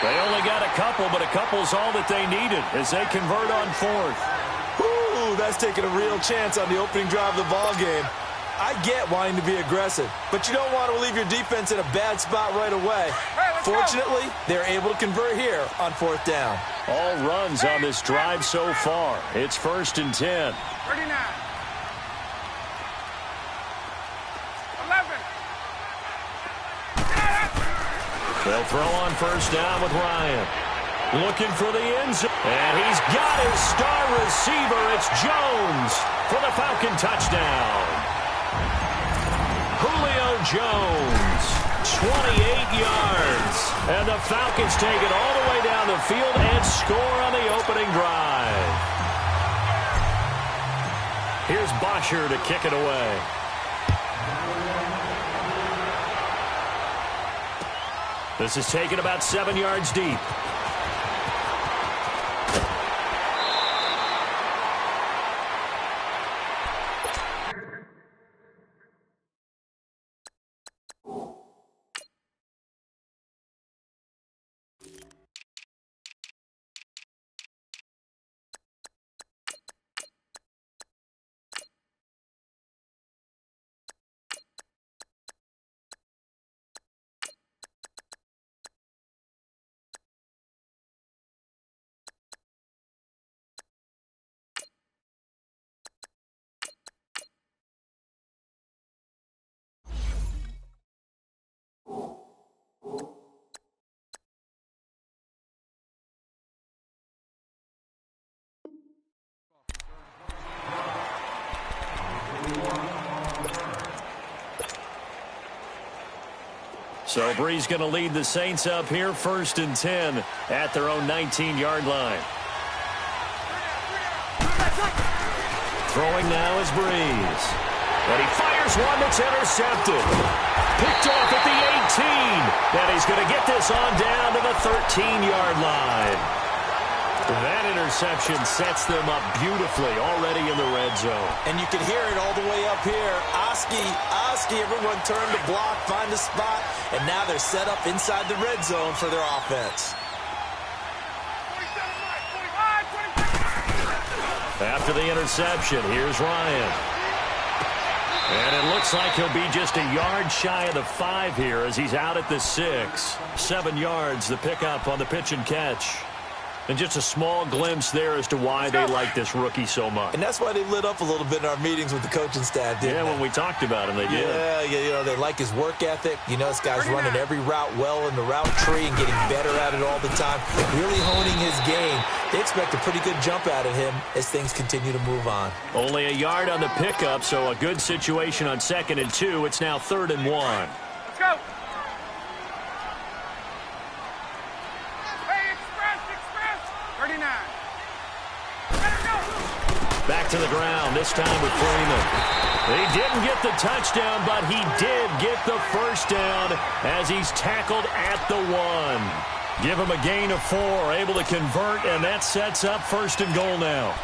They only got a couple, but a couple's all that they needed as they convert on fourth. Ooh, that's taking a real chance on the opening drive of the ball game. I get wanting to be aggressive, but you don't want to leave your defense in a bad spot right away. Fortunately, they're able to convert here on fourth down. All runs on this drive so far. It's 1st and 10. 39. 11. They'll throw on first down with Ryan. Looking for the end zone. And he's got his star receiver. It's Jones for the Falcon touchdown. Julio Jones, 28 yards. And the Falcons take it all the way down the field and score on the opening drive. Here's Bosher to kick it away. This is taken about 7 yards deep. So Bree's going to lead the Saints up here, 1st and 10 at their own 19-yard line. Throwing now is Breeze. And he fires one that's intercepted. Picked off at the 18. And he's going to get this on down to the 13-yard line. That interception sets them up beautifully already in the red zone. And you can hear it all the way up here. Oski, everyone turned to block, find a spot, and now they're set up inside the red zone for their offense. After the interception, here's Ryan. And it looks like he'll be just a yard shy of the 5 here as he's out at the 6. 7 yards, the pickup on the pitch and catch. And just a small glimpse there as to why they like this rookie so much. And that's why they lit up a little bit in our meetings with the coaching staff, didn't they? Yeah, when we talked about him, they did. Yeah, you know, they like his work ethic. You know, this guy's running every route well in the route tree and getting better at it all the time, really honing his game. They expect a pretty good jump out of him as things continue to move on. Only a yard on the pickup, so a good situation on 2nd and 2. It's now 3rd and 1. Let's go. Back to the ground, this time with Freeman. He didn't get the touchdown, but he did get the first down as he's tackled at the 1. Give him a gain of 4, able to convert, and that sets up 1st and goal now.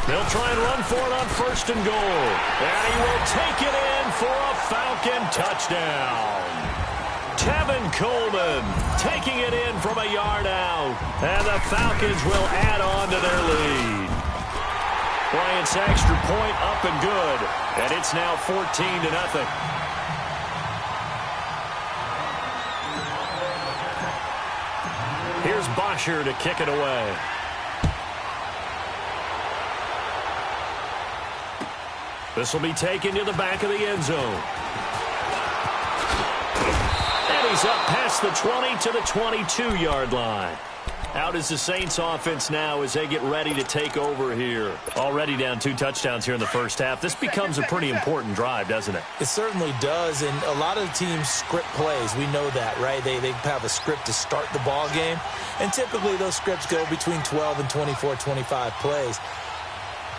They'll try and run for it on 1st and goal. And he will take it in for a Falcon touchdown. Tevin Coleman taking it in from a yard out. And the Falcons will add on to their lead. Bryant's extra point up and good. And it's now 14-0. Here's Bosher to kick it away. This will be taken to the back of the end zone. And he's up past the 20 to the 22-yard line. Out is the Saints offense now as they get ready to take over here. Already down 2 touchdowns here in the first half. This becomes a pretty important drive, doesn't it? It certainly does, and a lot of the teams script plays. We know that, right? They have a script to start the ball game, and typically those scripts go between 12 and 24, 25 plays.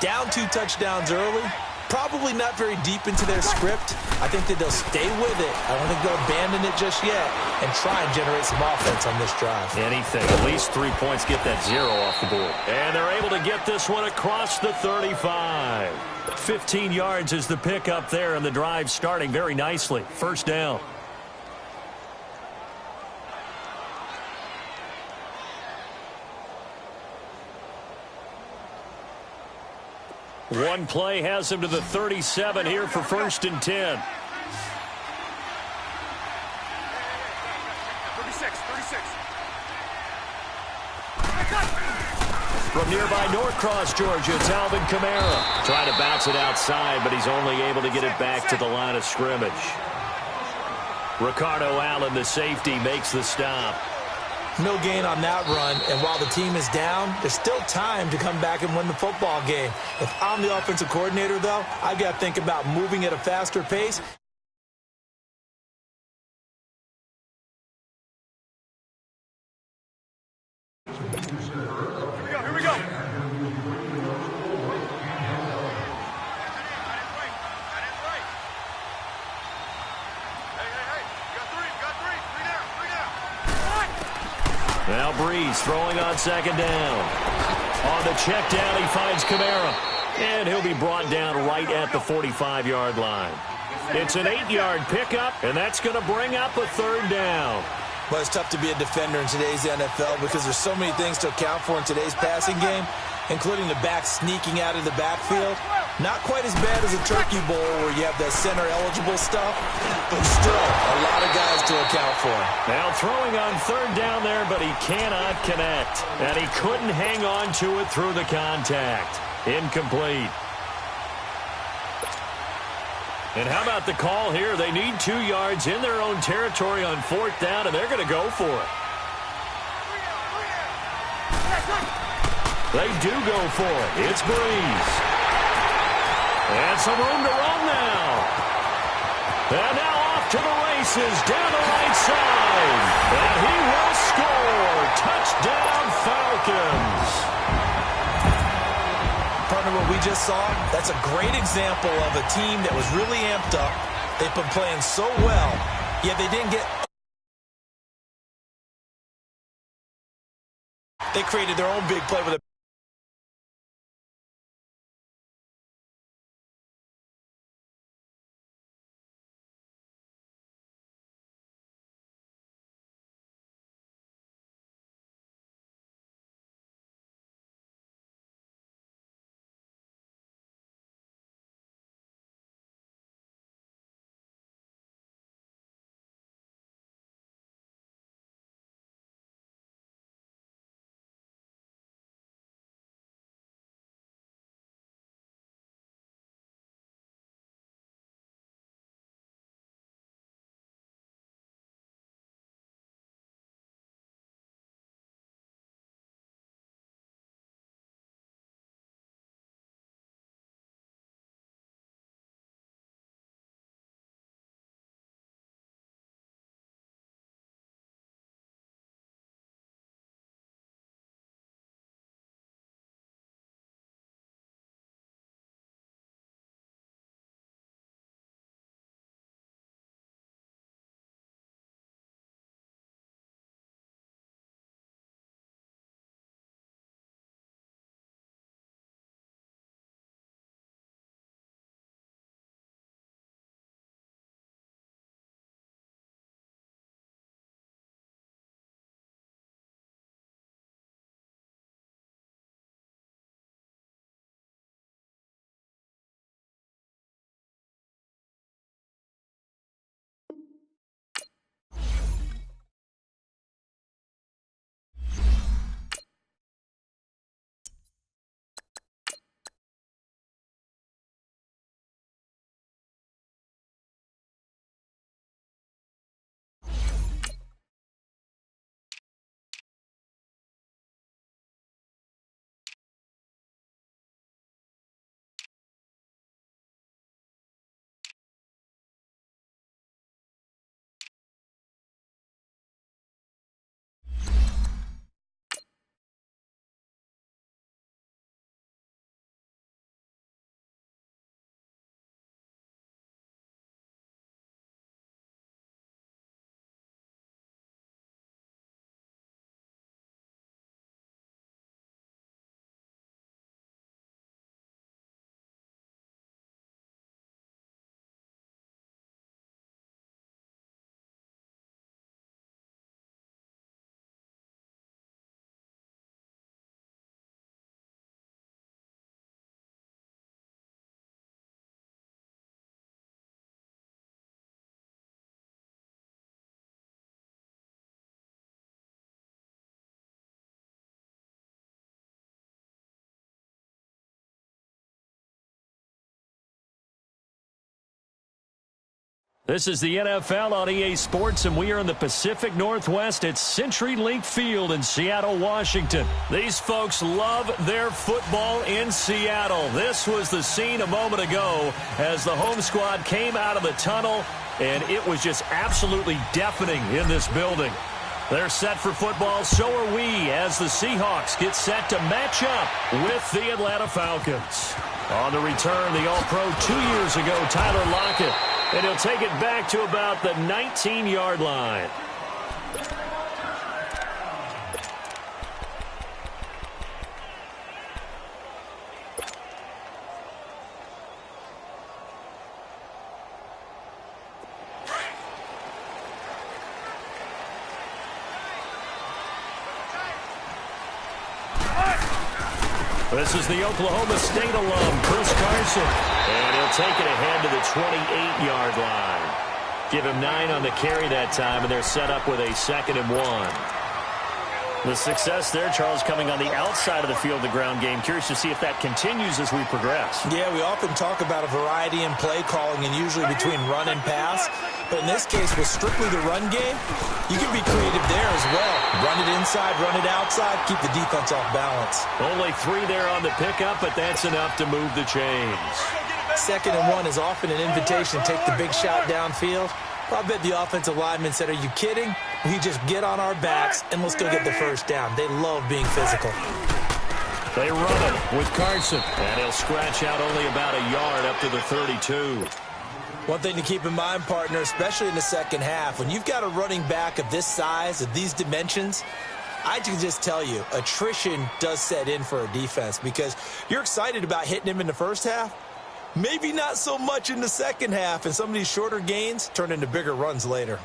Down 2 touchdowns early, probably not very deep into their script. I think that they'll stay with it. I don't think they'll abandon it just yet and try and generate some offense on this drive. Anything. At least 3 points get that 0 off the board. And they're able to get this one across the 35. 15 yards is the pickup there, and the drive starting very nicely. First down. One play has him to the 37 here for 1st and 10. 36. From nearby Norcross, Georgia, it's Alvin Kamara. Trying to bounce it outside, but he's only able to get it back to the line of scrimmage. Ricardo Allen, the safety, makes the stop. No gain on that run, and while the team is down, there's still time to come back and win the football game. If I'm the offensive coordinator, though, I've got to think about moving at a faster pace. Here we go. Hey. You got three. Three down. Now Breeze throwing on 2nd down. On the check down, he finds Kamara. And he'll be brought down right at the 45-yard line. It's an 8-yard pickup, and that's going to bring up a 3rd down. Well, it's tough to be a defender in today's NFL because there's so many things to account for in today's passing game, including the back sneaking out of the backfield. Not quite as bad as a Turkey Bowl where you have that center-eligible stuff, but still a lot of guys to account for. Now throwing on 3rd down there, but he cannot connect. And he couldn't hang on to it through the contact. Incomplete. And how about the call here? They need 2 yards in their own territory on 4th down, and they're going to go for it. They do go for it. It's Breeze. And some room to run now. And now off to the races down the right side. And he will score. Touchdown, Falcons. Partner, what we just saw, that's a great example of a team that was really amped up. They've been playing so well, yet they didn't get... They created their own big play with a This is the NFL on EA Sports, and we are in the Pacific Northwest at CenturyLink Field in Seattle, Washington. These folks love their football in Seattle. This was the scene a moment ago as the home squad came out of the tunnel, and it was just absolutely deafening in this building. They're set for football, so are we, as the Seahawks get set to match up with the Atlanta Falcons. On the return, the All-Pro 2 years ago, Tyler Lockett. And he'll take it back to about the 19-yard line. This is the Oklahoma State alum, Chris Carson. And he'll take it ahead to the 28-yard line. Give him 9 on the carry that time, and they're set up with a 2nd and 1. The success there, Charles, coming on the outside of the field, the ground game. Curious to see if that continues as we progress. Yeah, we often talk about a variety in play calling, and usually between run and pass. But in this case, with strictly the run game, you can be creative there as well. Run it inside, run it outside, keep the defense off balance. Only 3 there on the pickup, but that's enough to move the chains. 2nd and 1 is often an invitation to take the big shot downfield. I bet the offensive lineman said, "Are you kidding? We just get on our backs and let's go get the first down." They love being physical. They run it with Carson, and he'll scratch out only about a yard up to the 32. One thing to keep in mind, partner, especially in the second half, when you've got a running back of this size, of these dimensions, I can just tell you, attrition does set in for a defense because you're excited about hitting him in the first half. Maybe not so much in the second half, and some of these shorter gains turn into bigger runs later.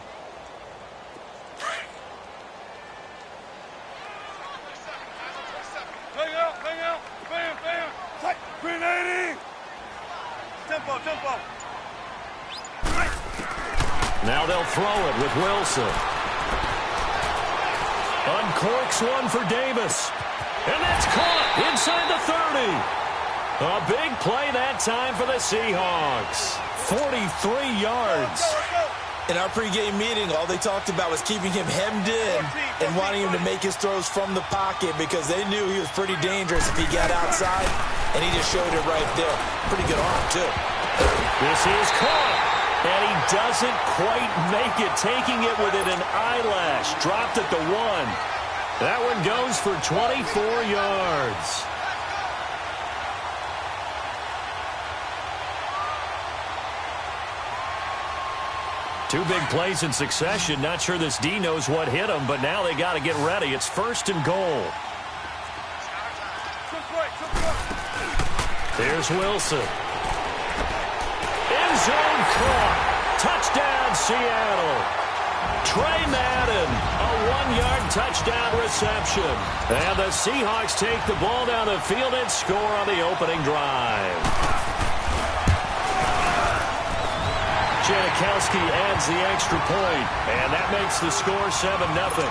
Hang out, bam, bam. Tight, 380. Tempo. Now they'll throw it with Wilson. Uncorks one for Davis. And that's caught inside the 30. A big play that time for the Seahawks. 43 yards. In our pregame meeting, all they talked about was keeping him hemmed in and wanting him to make his throws from the pocket because they knew he was pretty dangerous if he got outside, and he just showed it right there. Pretty good arm, too. This is caught, and he doesn't quite make it, taking it within an eyelash. Dropped at the 1. That one goes for 24 yards. Two big plays in succession. Not sure this D knows what hit him, but now they got to get ready. It's 1st and goal. Here's Wilson. End zone caught. Touchdown, Seattle. Trey Madden, a 1-yard touchdown reception. And the Seahawks take the ball down the field and score on the opening drive. Janikowski adds the extra point, and that makes the score 7-0.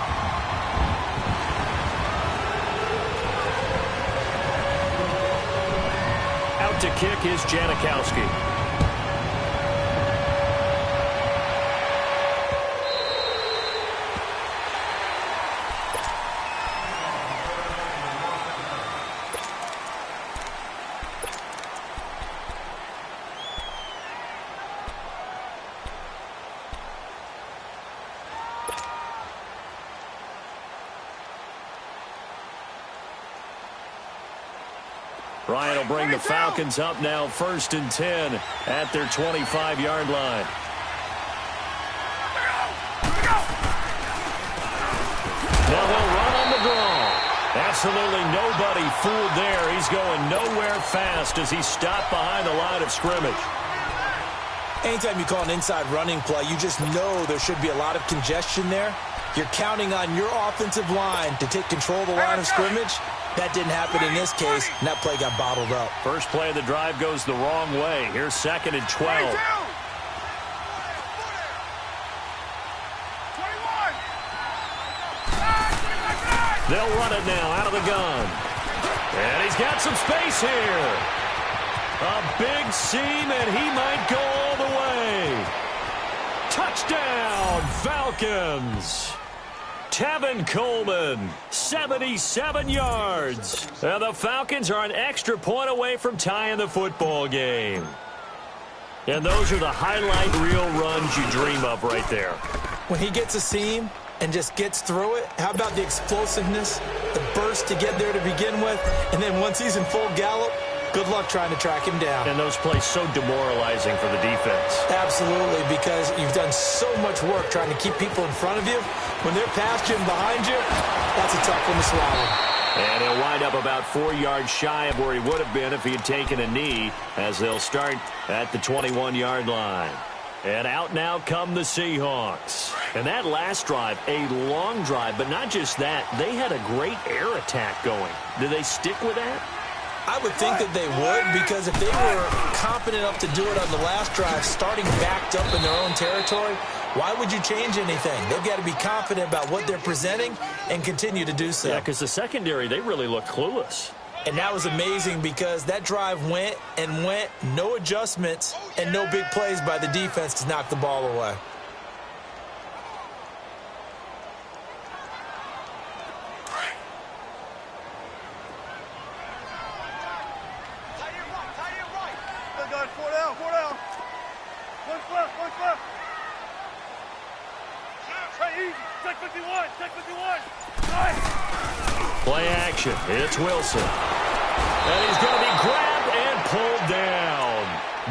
Out to kick is Janikowski. Ryan will bring the Falcons up now 1st and 10 at their 25-yard line. Now they'll run on the draw. Absolutely nobody fooled there. He's going nowhere fast as he's stopped behind the line of scrimmage. Anytime you call an inside running play, you just know there should be a lot of congestion there. You're counting on your offensive line to take control of the line of scrimmage. That didn't happen in this case, and that play got bottled up. First play of the drive goes the wrong way. Here's 2nd and 12. They'll run it now out of the gun. And he's got some space here. A big seam, and he might go all the way. Touchdown, Falcons! Tevin Coleman, 77 yards. And the Falcons are an extra point away from tying the football game. And those are the highlight reel runs you dream of right there. When he gets a seam and just gets through it, how about the explosiveness, the burst to get there to begin with, and then once he's in full gallop, good luck trying to track him down. And those plays so demoralizing for the defense. Absolutely, because you've done so much work trying to keep people in front of you. When they're past you and behind you, that's a tough one to swallow. And he'll wind up about 4 yards shy of where he would have been if he had taken a knee, as they'll start at the 21-yard line. And out now come the Seahawks. And that last drive, a long drive, but not just that. They had a great air attack going. Do they stick with that? I would think that they would, because if they were confident enough to do it on the last drive, starting backed up in their own territory, why would you change anything? They've got to be confident about what they're presenting and continue to do so. Yeah, because the secondary, they really look clueless. And that was amazing because that drive went and went, no adjustments and no big plays by the defense to knock the ball away. Play action. It's Wilson. And he's going to be grabbed and pulled down.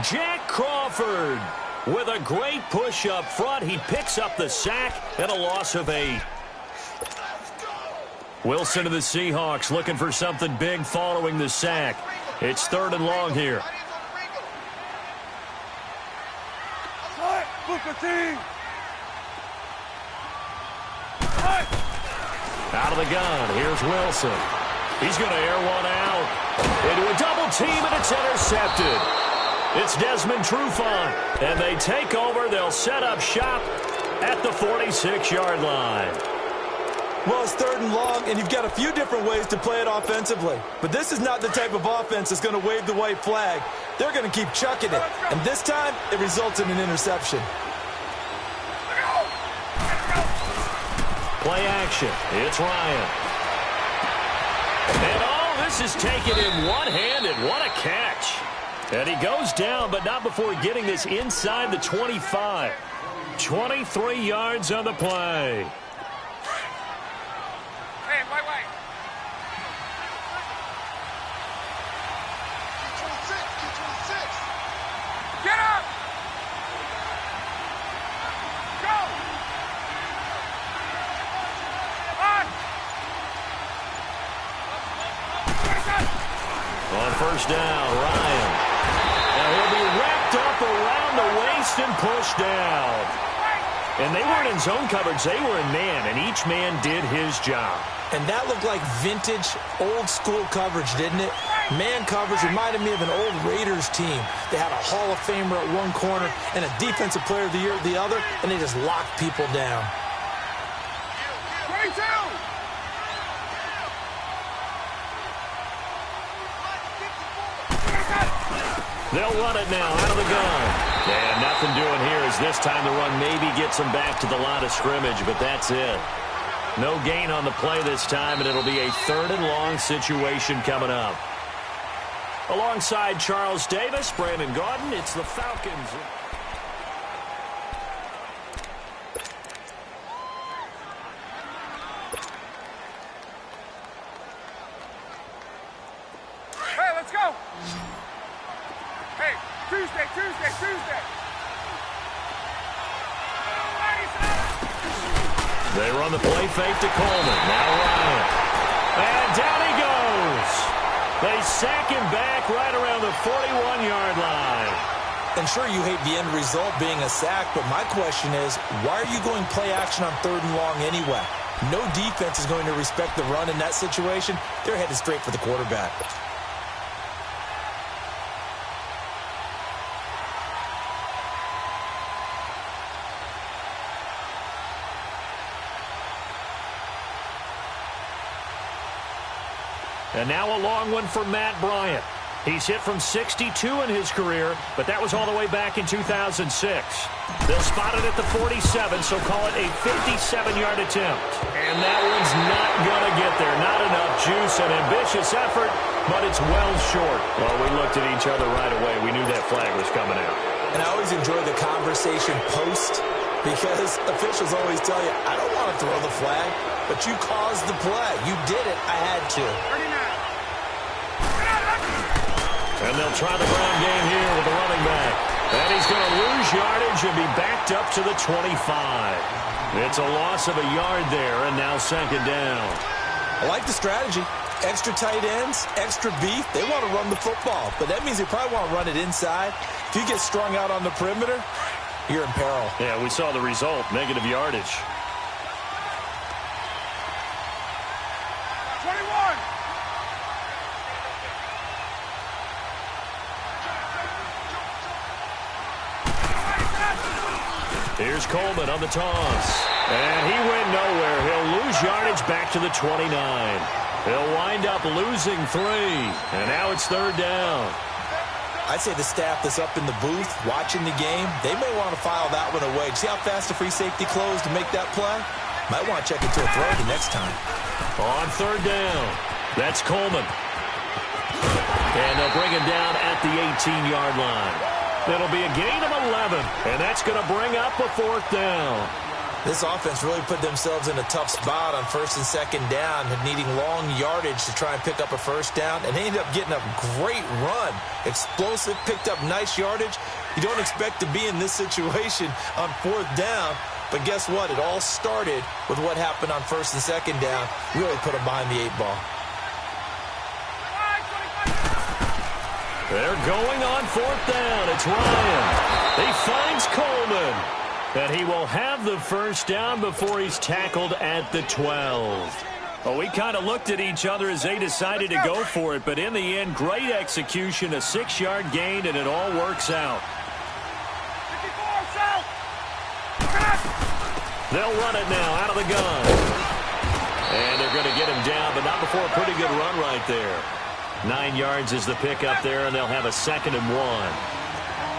Jack Crawford with a great push up front. He picks up the sack and a loss of 8. Wilson to the Seahawks looking for something big following the sack. It's 3rd and long here. Out of the gun, here's Wilson. He's going to air one out into a double team, and it's intercepted. It's Desmond Trufant, and they take over. They'll set up shop at the 46-yard line. Well, it's 3rd and long, and you've got a few different ways to play it offensively. But this is not the type of offense that's going to wave the white flag. They're going to keep chucking it. And this time, it results in an interception. Play action. It's Ryan. And this is taken in one-handed. What a catch. And he goes down, but not before getting this inside the 25. 23 yards on the play. Hey, wait. Get up! On first down, Ryan. Now he'll be wrapped up around the waist and pushed down. And they weren't in zone coverage. They were in man, and each man did his job. And that looked like vintage, old-school coverage, didn't it? Man coverage reminded me of an old Raiders team. They had a Hall of Famer at one corner and a Defensive Player of the Year at the other, and they just locked people down. 22! They'll run it now out of the gun. And nothing doing here as this time the run maybe gets them back to the line of scrimmage, but that's it. No gain on the play this time, and it'll be a 3rd and long situation coming up. Alongside Charles Davis, Brandon Gaudin, it's the Falcons. Hey, let's go! Hey, Tuesday! They run the play fake to Coleman. Now Ryan. And down he goes. They sack him back right around the 41-yard line. And sure, you hate the end result being a sack, but my question is, why are you going play action on 3rd and long anyway? No defense is going to respect the run in that situation. They're headed straight for the quarterback. And now a long one for Matt Bryant. He's hit from 62 in his career, but that was all the way back in 2006. They'll spot it at the 47, so call it a 57-yard attempt. And that one's not going to get there. Not enough juice, an ambitious effort, but it's well short. Well, we looked at each other right away. We knew that flag was coming out. And I always enjoy the conversation post, because officials always tell you, I don't want to throw the flag, but you caused the play. You did it. I had to. 39. And they'll try the ground game here with the running back. And he's going to lose yardage and be backed up to the 25. It's a loss of a yard there, and now second down. I like the strategy. Extra tight ends, extra beef. They want to run the football, but that means they probably want to run it inside. If you get strung out on the perimeter, you're in peril. Yeah, we saw the result, negative yardage. 21. Here's Coleman on the toss. And he went nowhere. He'll lose yardage back to the 29. He'll wind up losing 3. And now it's third down. I'd say the staff that's up in the booth watching the game, they may want to file that one away. See how fast the free safety closed to make that play? Might want to check it to a throw the next time. On third down, that's Coleman. And they'll bring him down at the 18-yard line. It'll be a gain of 11, and that's going to bring up a fourth down. This offense really put themselves in a tough spot on first and second down, needing long yardage to try and pick up a first down, and they ended up getting a great run. Explosive, picked up nice yardage. You don't expect to be in this situation on fourth down, but guess what? It all started with what happened on first and second down. Really put them behind the 8 ball. They're going on fourth down. It's Ryan. He finds Coleman. And he will have the first down before he's tackled at the 12. Well, we kind of looked at each other as they decided to go for it. But in the end, great execution, a 6-yard gain, and it all works out. 54, They'll run it now out of the gun. And they're going to get him down, but not before a pretty good run right there. 9 yards is the pickup there, and they'll have a 2nd and 1.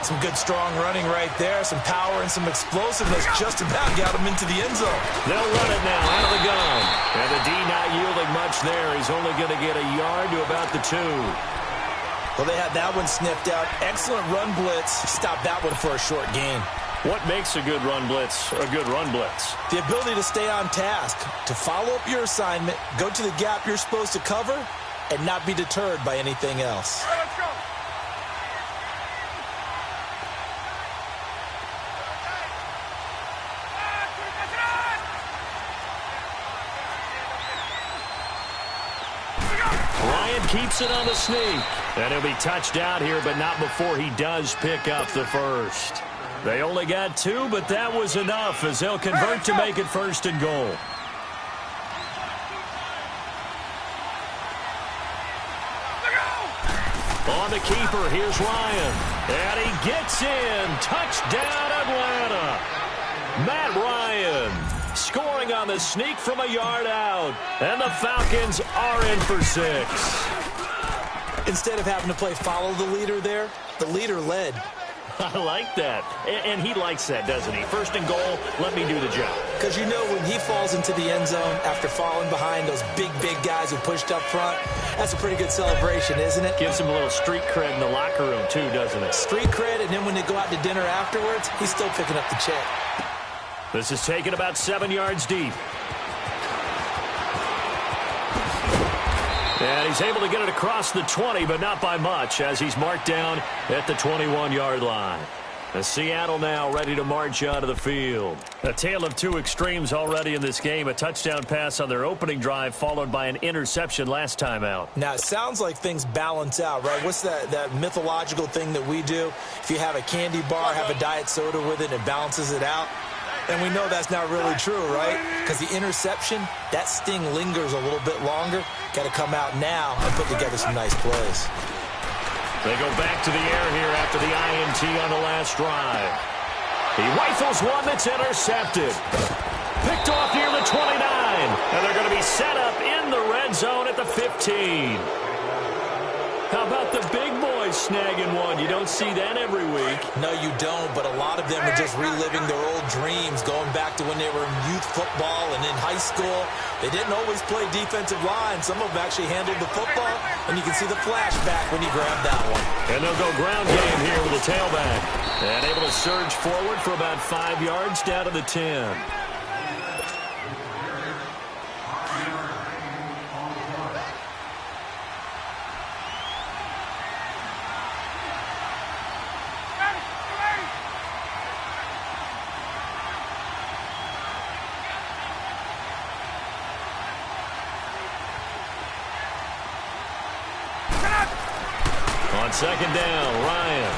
Some good, strong running right there. Some power and some explosiveness just about got him into the end zone. They'll run it now out of the gun. And the D not yielding much there. He's only going to get a yard to about the 2. Well, they had that one sniffed out. Excellent run blitz. Stop that one for a short gain. What makes a good run blitz a good run blitz? The ability to stay on task, to follow up your assignment, go to the gap you're supposed to cover, and not be deterred by anything else. All right, let's go. Ryan keeps it on the sneak. And he'll be touched out here, but not before he does pick up the first. They only got 2, but that was enough as they'll convert to make it 1st and goal. On the keeper, here's Ryan. And he gets in. Touchdown, Atlanta. Matt Ryan scoring on the sneak from a yard out. And the Falcons are in for 6. Instead of having to play follow the leader there, the leader led. I like that. And he likes that, doesn't he? 1st and goal, let me do the job. Because you know when he falls into the end zone after falling behind those big guys who pushed up front, that's a pretty good celebration, isn't it? Gives him a little street cred in the locker room, too, doesn't it? Street cred, and then when they go out to dinner afterwards, he's still picking up the check. This is taken about 7 yards deep. And he's able to get it across the 20, but not by much, as he's marked down at the 21-yard line. And Seattle now ready to march out of the field. A tale of 2 extremes already in this game. A touchdown pass on their opening drive, followed by an interception last time out. Now, it sounds like things balance out, right? What's that mythological thing that we do? If you have a candy bar, have a diet soda with it, it balances it out. And we know that's not really true, right? Because the interception, that sting lingers a little bit longer. Got to come out now and put together some nice plays. They go back to the air here after the INT on the last drive. He rifles one that's intercepted. Picked off near the 29. And they're going to be set up in the red zone at the 15. How about the big snagging one. You don't see that every week. No, you don't, but a lot of them are just reliving their old dreams, going back to when they were in youth football and in high school. They didn't always play defensive line. Some of them actually handled the football, and you can see the flashback when you grab that one. And they'll go ground game here with the tailback. And able to surge forward for about 5 yards down to the 10. On second down, Ryan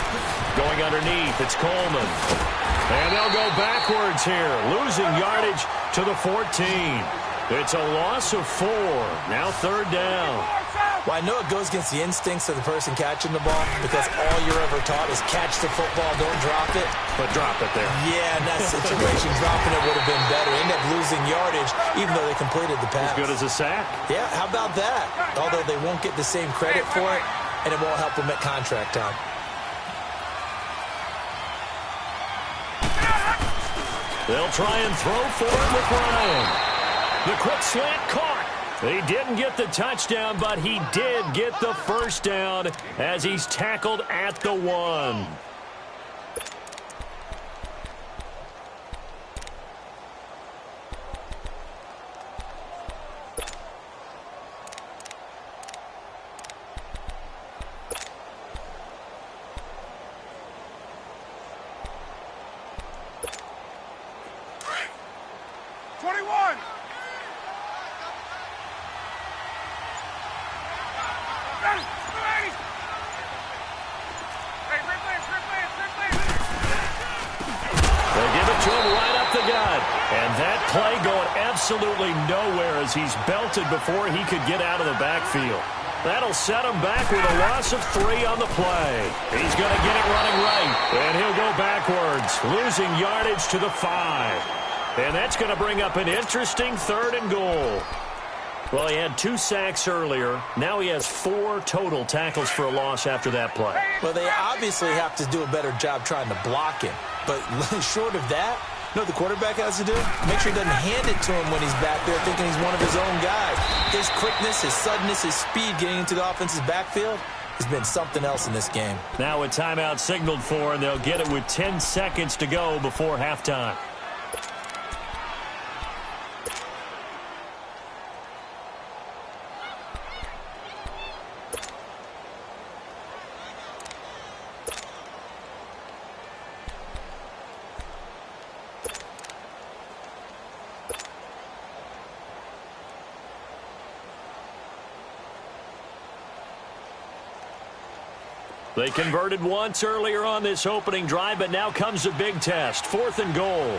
going underneath. It's Coleman. And they'll go backwards here, losing yardage to the 14. It's a loss of 4. Now third down. Well, I know it goes against the instincts of the person catching the ball because all you're ever taught is catch the football, don't drop it. But drop it there. Yeah, in that situation, dropping it would have been better. End up losing yardage, even though they completed the pass. As good as a sack. Yeah, how about that? Although they won't get the same credit for it, and it won't help them at contract time. They'll try and throw for it with Ryan. The quick slant caught. He didn't get the touchdown, but he did get the first down as he's tackled at the 1. Absolutely nowhere as he's belted before he could get out of the backfield. That'll set him back with a loss of 3 on the play. He's going to get it running right, and he'll go backwards, losing yardage to the 5. And that's going to bring up an interesting 3rd and goal. Well, he had 2 sacks earlier. Now he has 4 total tackles for a loss after that play. Well, they obviously have to do a better job trying to block him. But short of that, you know what the quarterback has to do? Make sure he doesn't hand it to him when he's back there thinking he's one of his own guys. His quickness, his suddenness, his speed getting into the offense's backfield has been something else in this game. Now a timeout signaled for, and they'll get it with 10 seconds to go before halftime. They converted once earlier on this opening drive, but now comes a big test. 4th and goal.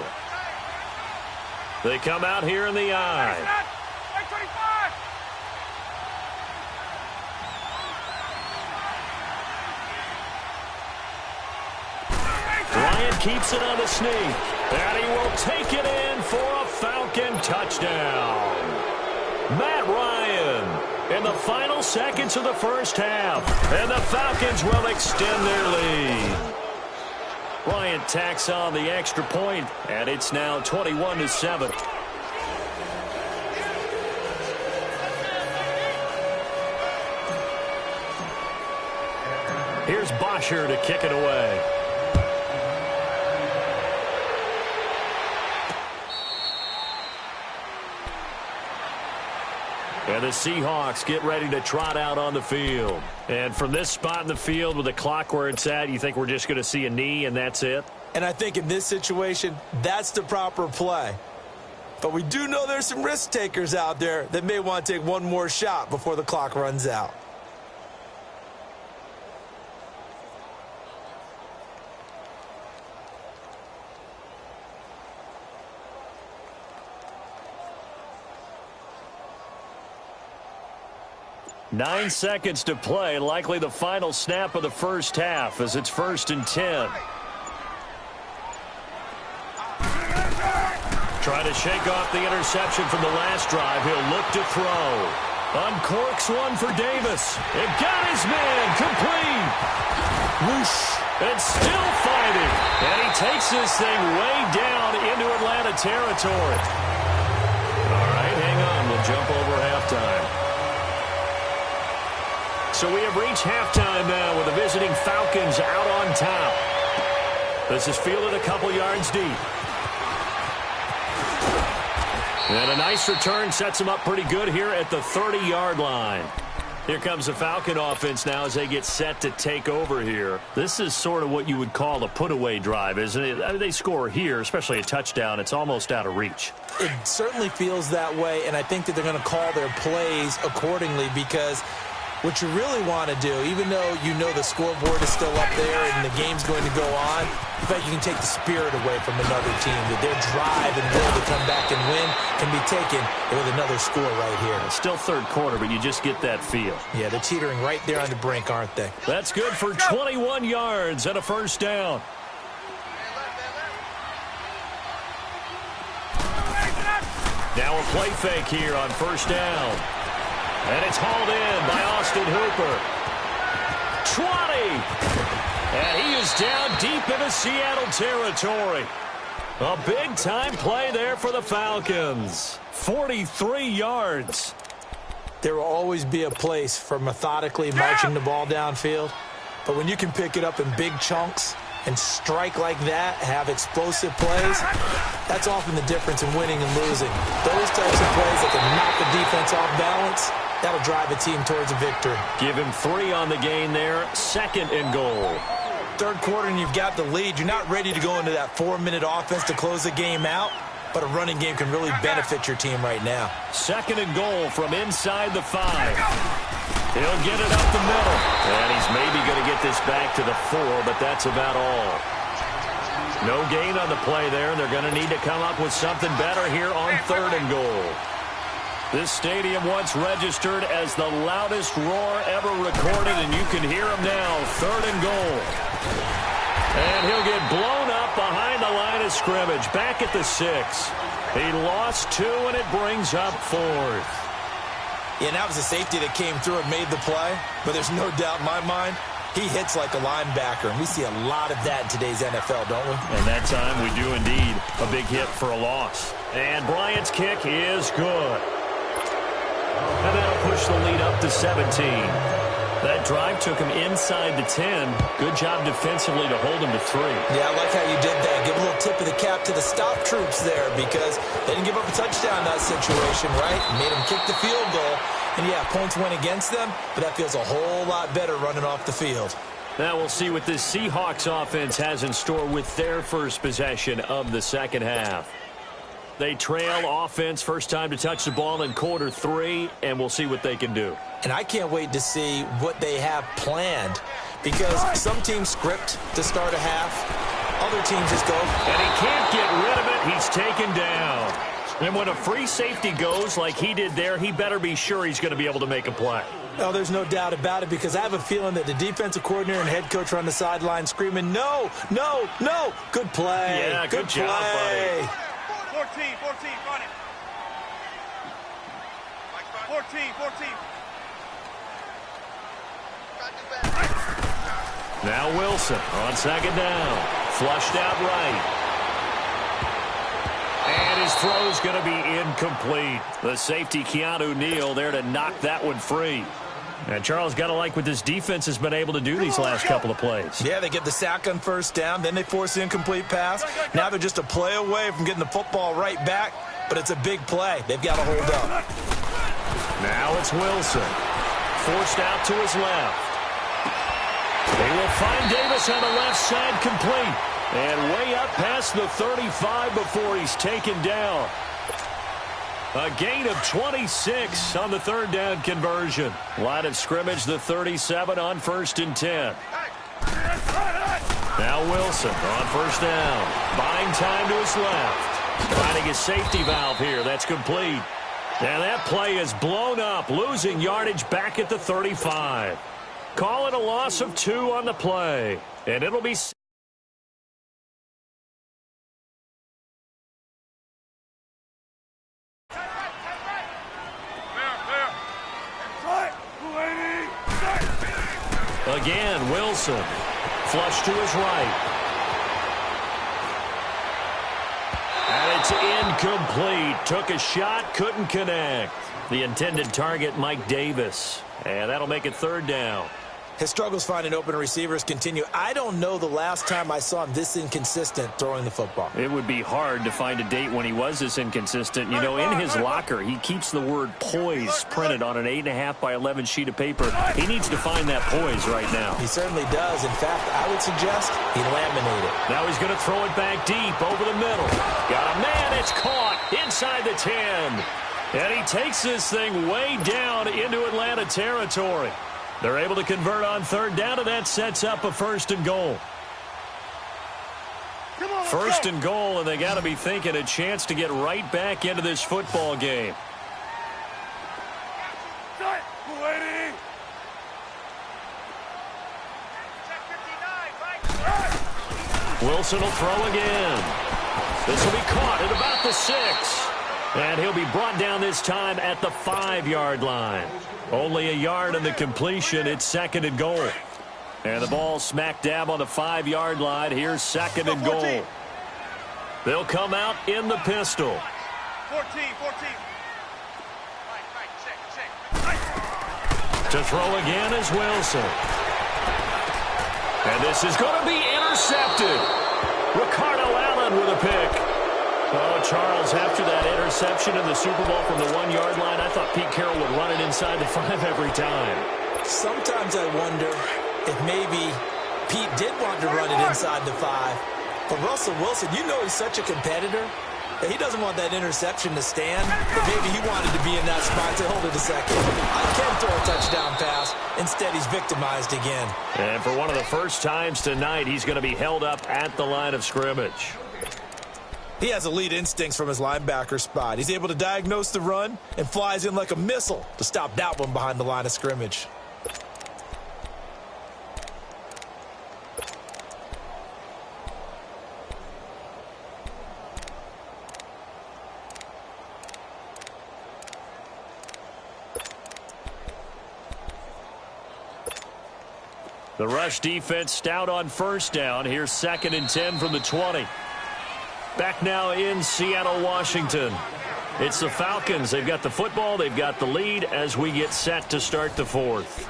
They come out here in the eye. Ryan keeps it on the sneak, and he will take it in for a Falcon touchdown. Matt Ryan in the final seconds of the first half, and the Falcons will extend their lead. Bryant tacks on the extra point, and it's now 21-7. Here's Bosher to kick it away. And the Seahawks get ready to trot out on the field. And from this spot in the field with the clock where it's at, you think we're just going to see a knee and that's it? And I think in this situation, that's the proper play. But we do know there's some risk takers out there that may want to take one more shot before the clock runs out. Nine seconds to play, likely the final snap of the first half as it's 1st and 10. Trying to shake off the interception from the last drive. He'll look to throw. Uncorks one for Davis. It got his man complete. Whoosh. And still fighting. And he takes this thing way down into Atlanta territory. All right, hang on. We'll jump over halftime. So we have reached halftime now with the visiting Falcons out on top. This is fielded a couple yards deep. And a nice return sets them up pretty good here at the 30-yard line. Here comes the Falcon offense now as they get set to take over here. This is sort of what you would call a put-away drive, isn't it? I mean, they score here, especially a touchdown. It's almost out of reach. It certainly feels that way, and I think that they're going to call their plays accordingly because what you really want to do, even though you know the scoreboard is still up there and the game's going to go on, in fact, you can take the spirit away from another team, that their drive and will to come back and win can be taken with another score right here. It's still third quarter, but you just get that feel. Yeah, they're teetering right there on the brink, aren't they? That's good for 21 yards and a first down. Now a play fake here on first down. And it's hauled in by Austin Hooper. 20! And he is down deep into Seattle territory. A big-time play there for the Falcons. 43 yards. There will always be a place for methodically marching the ball downfield. But when you can pick it up in big chunks and strike like that, have explosive plays, that's often the difference in winning and losing. Those types of plays that can knock the defense off balance, that'll drive a team towards a victory. Give him 3 on the gain there. Second and goal. Third quarter and you've got the lead. You're not ready to go into that 4-minute offense to close the game out, but a running game can really benefit your team right now. Second and goal from inside the 5. He'll get it up the middle. And he's maybe going to get this back to the 4, but that's about all. No gain on the play there, and they're going to need to come up with something better here on third and goal. This stadium once registered as the loudest roar ever recorded, and you can hear him now. Third and goal. And he'll get blown up behind the line of scrimmage. Back at the 6. He lost 2, and it brings up 4th. Yeah, that was a safety that came through and made the play, but there's no doubt in my mind, he hits like a linebacker, and we see a lot of that in today's NFL, don't we? And that time we do indeed. A big hit for a loss. And Bryant's kick is good. And that'll push the lead up to 17. That drive took him inside the 10. Good job defensively to hold him to 3. Yeah, I like how you did that. Give a little tip of the cap to the stop troops there because they didn't give up a touchdown in that situation, right? Made them kick the field goal. And, yeah, points went against them, but that feels a whole lot better running off the field. Now we'll see what this Seahawks offense has in store with their first possession of the second half. They trail offense first time to touch the ball in quarter 3, and we'll see what they can do. And I can't wait to see what they have planned because some teams script to start a half. Other teams just go. And he can't get rid of it. He's taken down. And when a free safety goes like he did there, he better be sure he's going to be able to make a play. Oh, there's no doubt about it because I have a feeling that the defensive coordinator and head coach are on the sideline screaming, no, no, no. Good play. Yeah, good job, play. buddy. 14, run it. 14. Now Wilson on second down. Flushed out right. And his throw's going to be incomplete. The safety, Keanu Neal, there to knock that one free. And Charles, got to like what this defense has been able to do these last couple of plays. Yeah, they get the sack on first down, then they force the incomplete pass. Now they're just a play away from getting the football right back, but it's a big play. They've got to hold up. Now it's Wilson. Forced out to his left. They will find Davis on the left side complete. And way up past the 35 before he's taken down. A gain of 26 on the third down conversion. Line of scrimmage, the 37 on first and 10. Now Wilson on first down. Buying time to his left. Finding his safety valve here. That's complete. And that play is blown up, losing yardage back at the 35. Call it a loss of 2 on the play. And it'll be... again. Wilson. Flush to his right. And it's incomplete. Took a shot, couldn't connect. The intended target, Mike Davis. And that'll make it third down. His struggles finding open receivers continue. I don't know the last time I saw him this inconsistent throwing the football. It would be hard to find a date when he was this inconsistent. You know, in his locker, he keeps the word poise printed on an 8.5 by 11 sheet of paper. He needs to find that poise right now. He certainly does. In fact, I would suggest he laminate it. Now he's going to throw it back deep over the middle. Got a man. It's caught inside the 10. And he takes this thing way down into Atlanta territory. They're able to convert on third down, and that sets up a first and goal. First and goal, and they got to be thinking a chance to get right back into this football game. Wilson will throw again. This will be caught at about the 6. And he'll be brought down this time at the 5-yard line. Only a yard on the completion. It's second and goal. And the ball smack dab on the 5-yard line. Here's second and goal. They'll come out in the pistol. 14. To throw again is Wilson. And this is going to be intercepted. Ricardo Allen with a pick. Oh, Charles, after that interception in the Super Bowl from the 1-yard line, I thought Pete Carroll would run it inside the 5 every time. Sometimes I wonder if maybe Pete did want to run it inside the 5. But Russell Wilson, you know he's such a competitor that he doesn't want that interception to stand. But maybe he wanted to be in that spot to hold it a second. I can throw a touchdown pass. Instead, he's victimized again. And for one of the first times tonight, he's going to be held up at the line of scrimmage. He has elite instincts from his linebacker spot. He's able to diagnose the run and flies in like a missile to stop that one behind the line of scrimmage. The rush defense stout on first down. Here's second and 10 from the 20. Back now in Seattle, Washington. It's the Falcons. They've got the football. They've got the lead as we get set to start the fourth.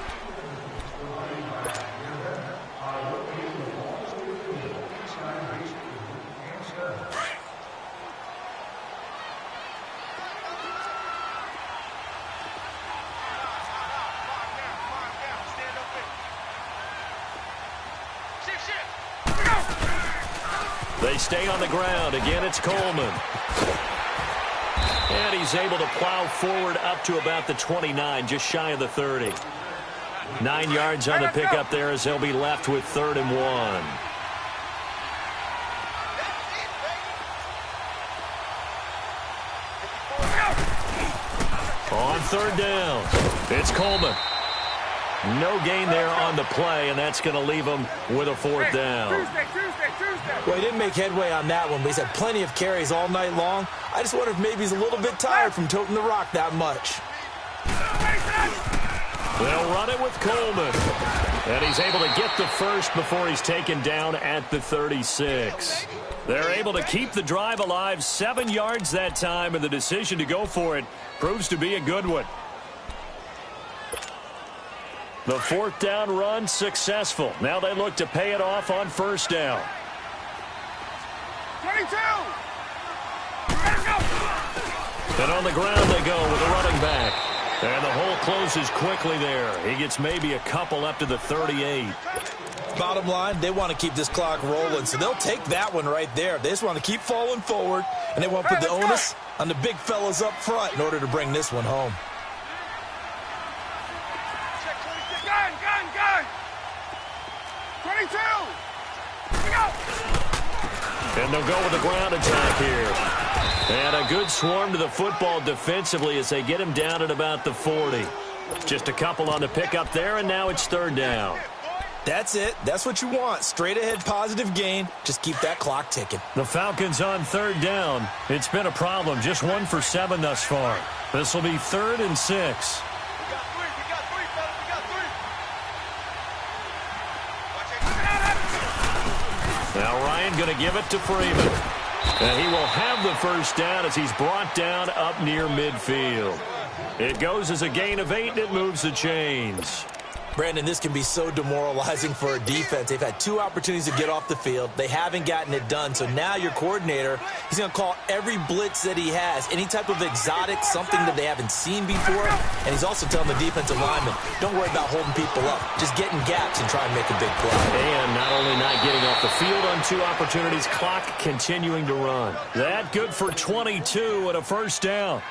They stay on the ground. Again, it's Coleman. And he's able to plow forward up to about the 29, just shy of the 30. 9 yards on the pickup there as they'll be left with 3rd and 1. On third down, it's Coleman. No gain there on the play, and that's going to leave him with a 4th down. Well, he didn't make headway on that one, but he's had plenty of carries all night long. I just wonder if maybe he's a little bit tired from toting the rock that much. They'll run it with Coleman. And he's able to get the first before he's taken down at the 36. They're able to keep the drive alive, 7 yards that time, and the decision to go for it proves to be a good one. The 4th down run successful. Now they look to pay it off on first down. 22! And on the ground they go with a running back. And the hole closes quickly there. He gets maybe a couple up to the 38. Bottom line, they want to keep this clock rolling, so they'll take that one right there. They just want to keep falling forward, and they want to put the onus on the big fellas up front in order to bring this one home. Gun! 22! And they'll go with the ground attack here. And a good swarm to the football defensively as they get him down at about the 40. Just a couple on the pickup there, and now it's 3rd down. That's it. That's what you want. Straight ahead positive gain. Just keep that clock ticking. The Falcons on 3rd down. It's been a problem. Just 1 for 7 thus far. This will be 3rd and 6. Now Ryan going to give it to Freeman. And he will have the first down as he's brought down up near midfield. It goes as a gain of 8, and it moves the chains. Brandon, this can be so demoralizing for a defense. They've had 2 opportunities to get off the field. They haven't gotten it done. So now your coordinator, he's going to call every blitz that he has, any type of exotic, something that they haven't seen before. And he's also telling the defensive lineman, don't worry about holding people up. Just get in gaps and try and make a big play. And not only not getting off the field on 2 opportunities, clock continuing to run. That good for 22 and a first down.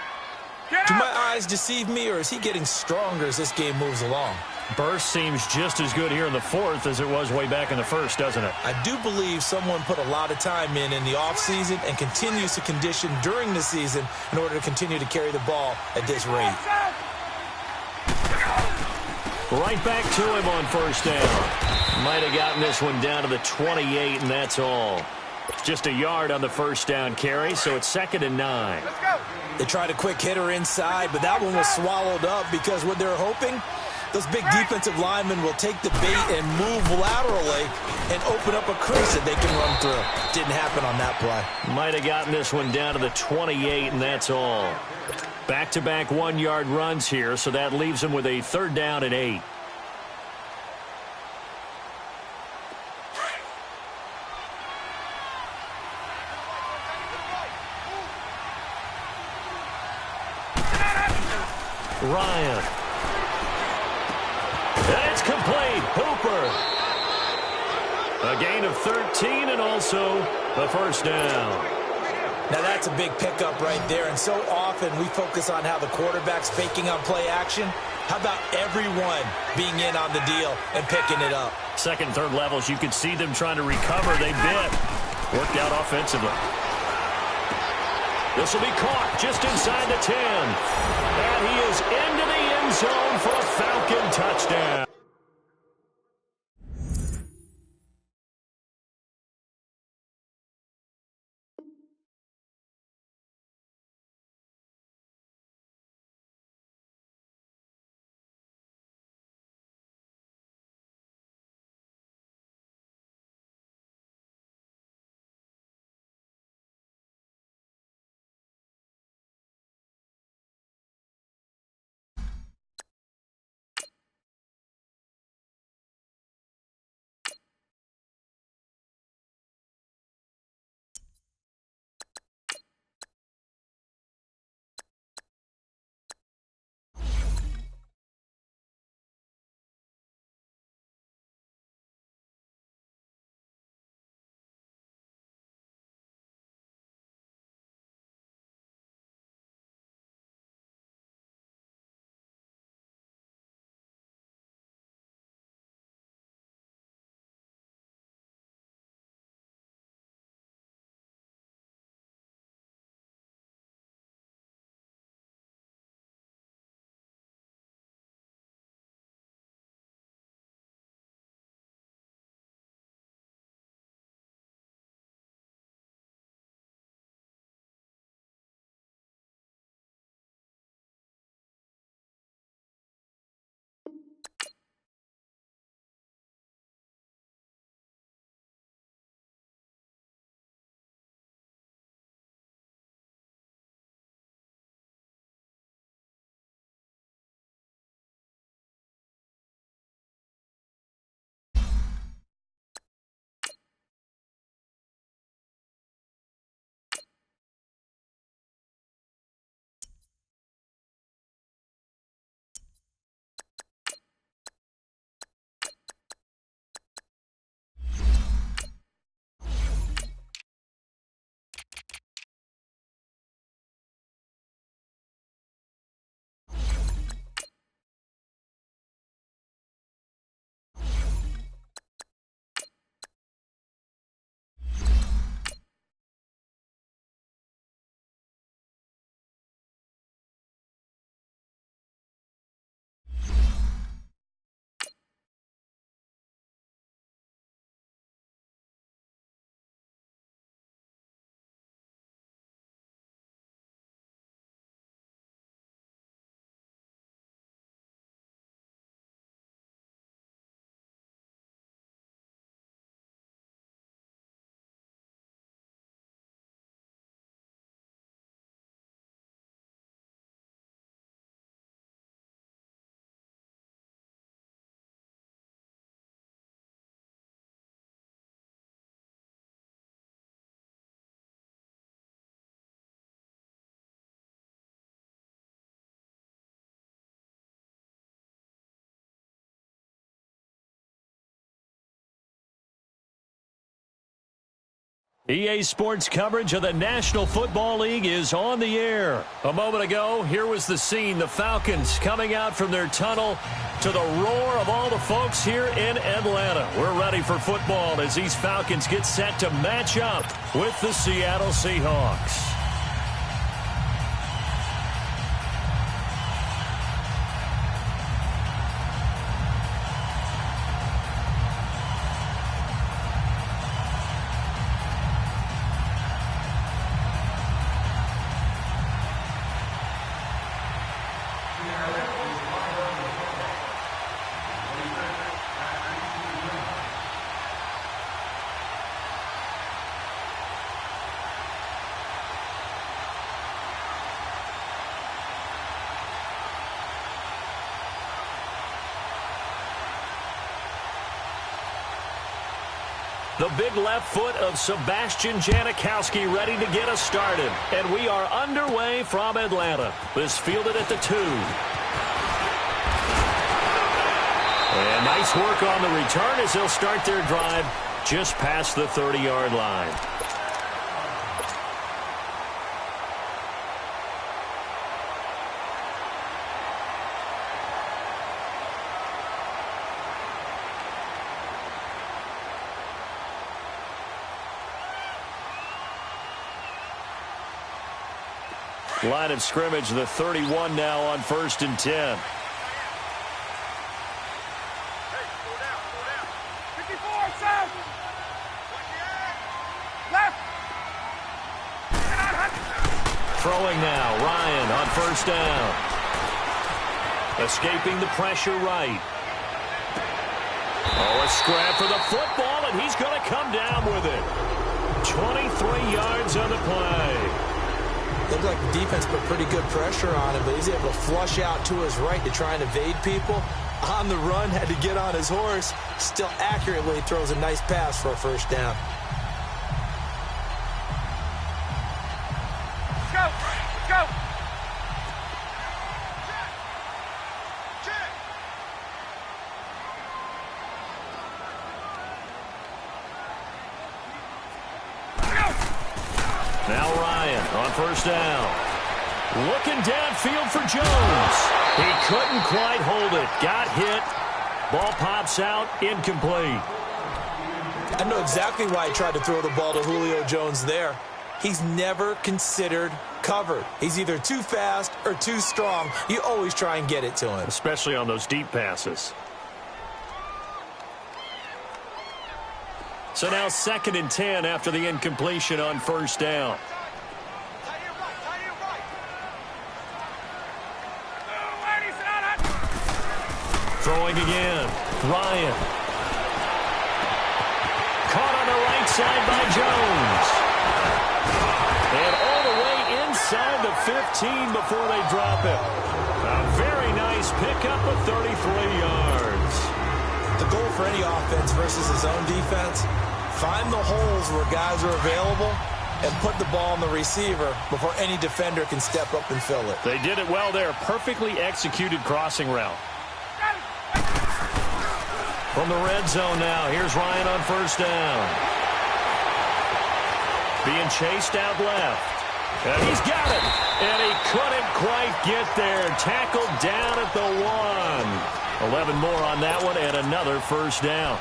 Do my eyes deceive me, or is he getting stronger as this game moves along? Burst seems just as good here in the 4th as it was way back in the 1st, doesn't it? I do believe someone put a lot of time in the offseason and continues to condition during the season in order to continue to carry the ball at this rate. Right back to him on first down. Might have gotten this one down to the 28, and that's all. Just a yard on the first down carry, so it's 2nd and 9. Let's go. They tried a quick hitter inside, but that one was swallowed up because what they're hoping, those big defensive linemen will take the bait and move laterally and open up a crease that they can run through. Didn't happen on that play. Might have gotten this one down to the 28, and that's all. Back-to-back 1-yard runs here, so that leaves them with a 3rd down and 8. Ryan. And it's complete. Hooper. A gain of 13 and also the first down. Now that's a big pickup right there, and so often we focus on how the quarterback's faking on play action. How about everyone being in on the deal and picking it up? 2nd, 3rd levels, you could see them trying to recover. They bit. Worked out offensively. This will be caught just inside the 10. And he is into the end zone for a Falcon touchdown. EA Sports coverage of the National Football League is on the air. A moment ago, here was the scene. The Falcons coming out from their tunnel to the roar of all the folks here in Atlanta. We're ready for football as these Falcons get set to match up with the Seattle Seahawks. The big left foot of Sebastian Janikowski ready to get us started. And we are underway from Atlanta. This fielded at the 2. And nice work on the return as they'll start their drive just past the 30-yard line. Line of scrimmage, the 31 now on 1st and 10. Hey, slow down. 54, south. Left. Throwing now, Ryan on 1st down. Escaping the pressure right. Oh, a scrap for the football, and he's going to come down with it. 23 yards on the play. Looked like the defense put pretty good pressure on him, but he's able to flush out to his right to try and evade people. On the run, had to get on his horse. Still accurately throws a nice pass for a 1st down. Let's go. Let's go. Now Ryan on 1st down. Looking downfield for Jones. He couldn't quite hold it. Got hit. Ball pops out. Incomplete. I know exactly why he tried to throw the ball to Julio Jones there. He's never considered covered. He's either too fast or too strong. You always try and get it to him. Especially on those deep passes. So now 2nd and 10 after the incompletion on 1st down. Throwing again. Ryan. Caught on the right side by Jones. And all the way inside the 15 before they drop it. A very nice pickup of 33 yards. The goal for any offense versus his own defense, find the holes where guys are available and put the ball on the receiver before any defender can step up and fill it. They did it well there. Perfectly executed crossing route. From the red zone now, here's Ryan on 1st down. Being chased out left. And he's got it. And he couldn't quite get there. Tackled down at the 1. 11 more on that one and another 1st down.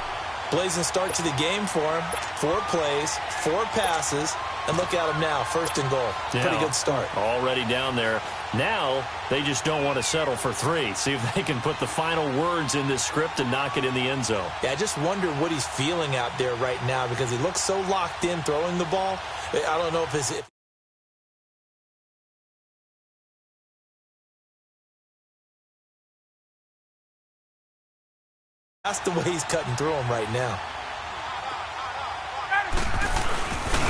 Blazing start to the game for him. 4 plays, 4 passes, and look at him now, 1st and goal. Yeah, pretty good start. Already down there. Now they just don't want to settle for 3. See if they can put the final words in this script and knock it in the end zone. Yeah, I just wonder what he's feeling out there right now because he looks so locked in throwing the ball. I don't know if it's... That's the way he's cutting through him right now.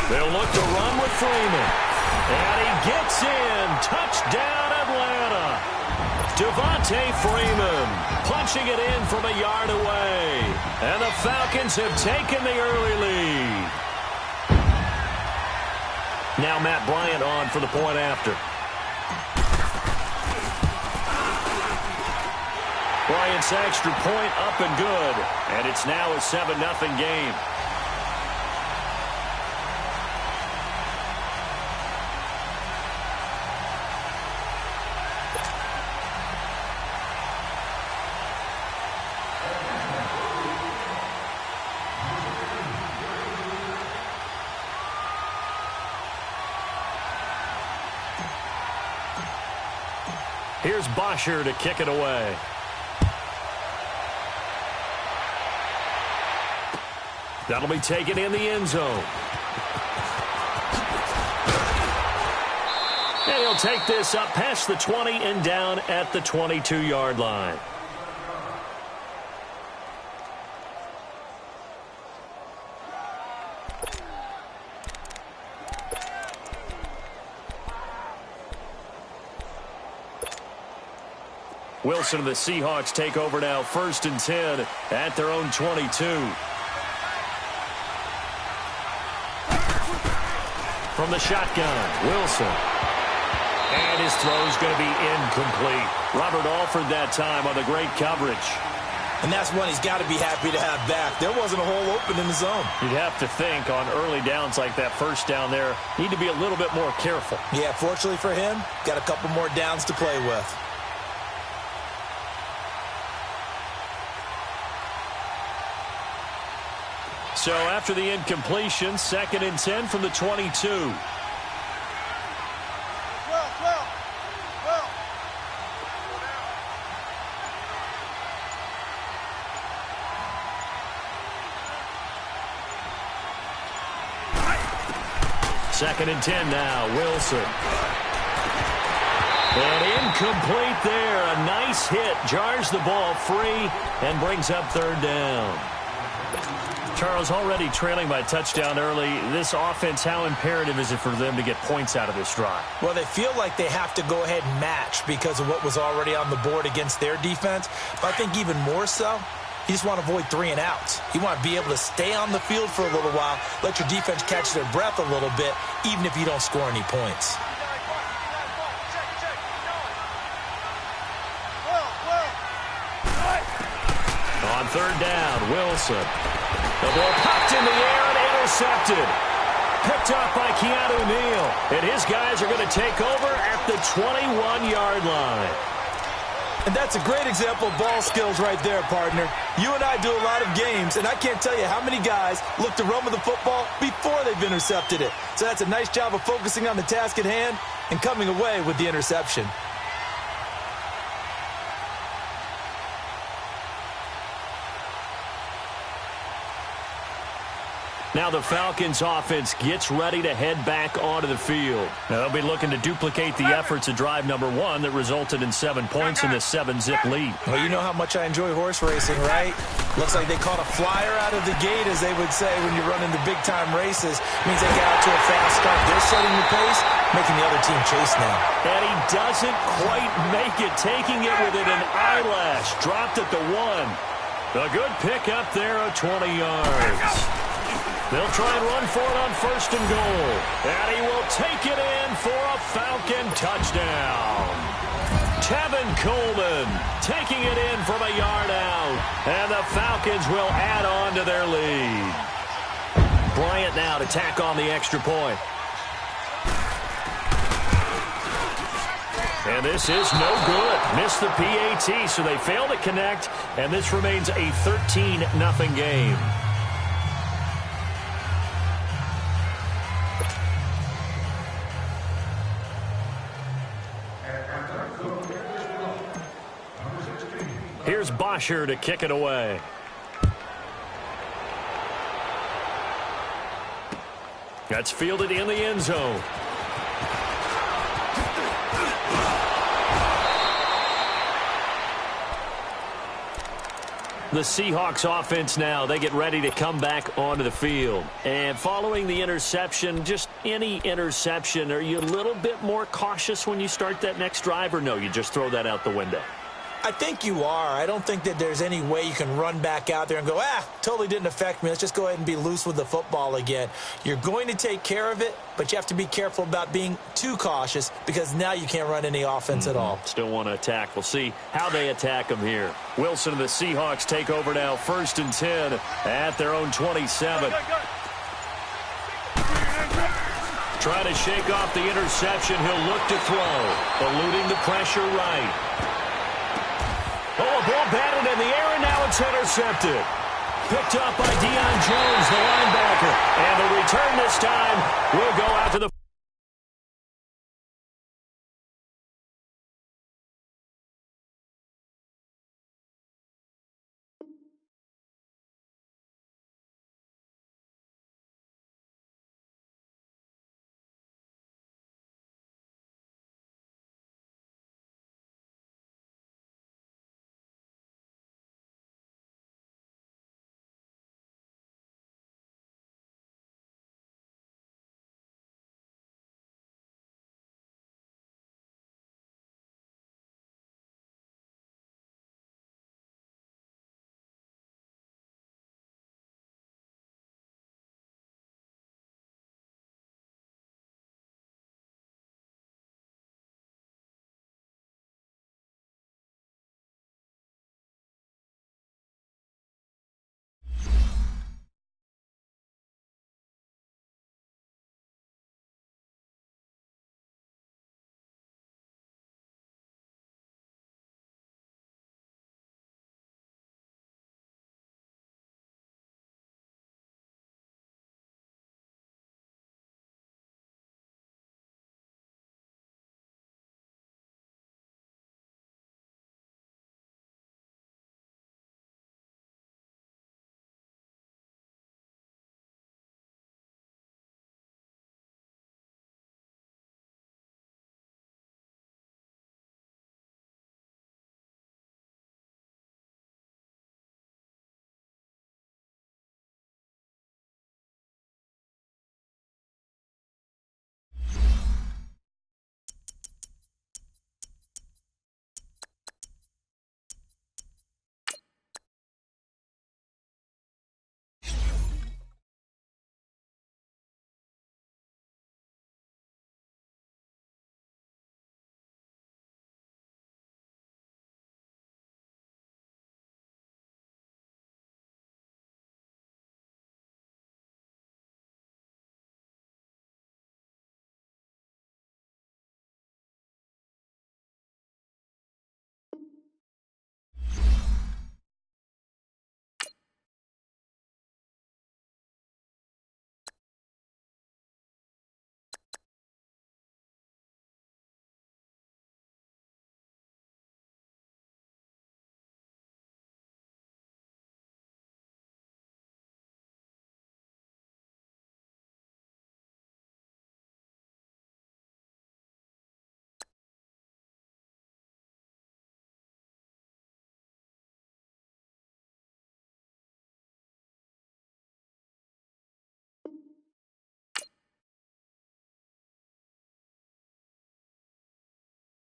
They'll look to run with Freeman. And he gets in. Touchdown, Atlanta. Devontae Freeman punching it in from a yard away. And the Falcons have taken the early lead. Now Matt Bryant on for the point after. Bryant's extra point up and good. And it's now a 7-0 game. Here's Bosher to kick it away. That'll be taken in the end zone. And he'll take this up past the 20 and down at the 22-yard line. Wilson and the Seahawks take over now, 1st and 10 at their own 22. From the shotgun, Wilson. And his throw's going to be incomplete. Robert Alford that time on the great coverage. And that's one he's got to be happy to have back. There wasn't a hole open in the zone. You'd have to think on early downs like that, first down there, need to be a little bit more careful. Yeah, fortunately for him, got a couple more downs to play with. So after the incompletion, 2nd and 10 from the 22. Second and 10 now, Wilson. And incomplete there. A nice hit. Jars the ball free and brings up 3rd down. Charles, already trailing by a touchdown early. This offense, how imperative is it for them to get points out of this drive? Well, they feel like they have to go ahead and match because of what was already on the board against their defense. But I think even more so, you just want to avoid 3 and outs. You want to be able to stay on the field for a little while, let your defense catch their breath a little bit, even if you don't score any points. On 3rd down, Wilson. The ball popped in the air and intercepted. Picked off by Keanu Neal. And his guys are going to take over at the 21-yard line. And that's a great example of ball skills right there, partner. You and I do a lot of games, and I can't tell you how many guys look to run with the football before they've intercepted it. So that's a nice job of focusing on the task at hand and coming away with the interception. Now the Falcons offense gets ready to head back onto the field. Now they'll be looking to duplicate the efforts of drive number 1 that resulted in 7 points in this 7-zip lead. Well, you know how much I enjoy horse racing, right? Looks like they caught a flyer out of the gate, as they would say when you're running the big-time races. Means they get out to a fast start. They're setting the pace, making the other team chase now. And he doesn't quite make it, taking it within an eyelash. Dropped at the 1. A good pick up there at 20 yards. They'll try and run for it on 1st and goal. And he will take it in for a Falcon touchdown. Tevin Coleman taking it in from a yard out. And the Falcons will add on to their lead. Bryant now to tack on the extra point. And this is no good. Missed the PAT, so they fail to connect. And this remains a 13-0 game. Here's Bosher to kick it away. That's fielded in the end zone. The Seahawks offense now, they get ready to come back onto the field. And following the interception, just any interception, are you a little bit more cautious when you start that next drive, or no, you just throw that out the window? I think you are. I don't think that there's any way you can run back out there and go, totally didn't affect me. Let's just go ahead and be loose with the football again. You're going to take care of it, but you have to be careful about being too cautious because now you can't run any offense at all. Still want to attack. We'll see how they attack them here. Wilson and the Seahawks take over now, 1st and 10 at their own 27. Try to shake off the interception. He'll look to throw, eluding the pressure right. Oh, a ball batted in the air, and now it's intercepted. Picked up by Deion Jones, the linebacker.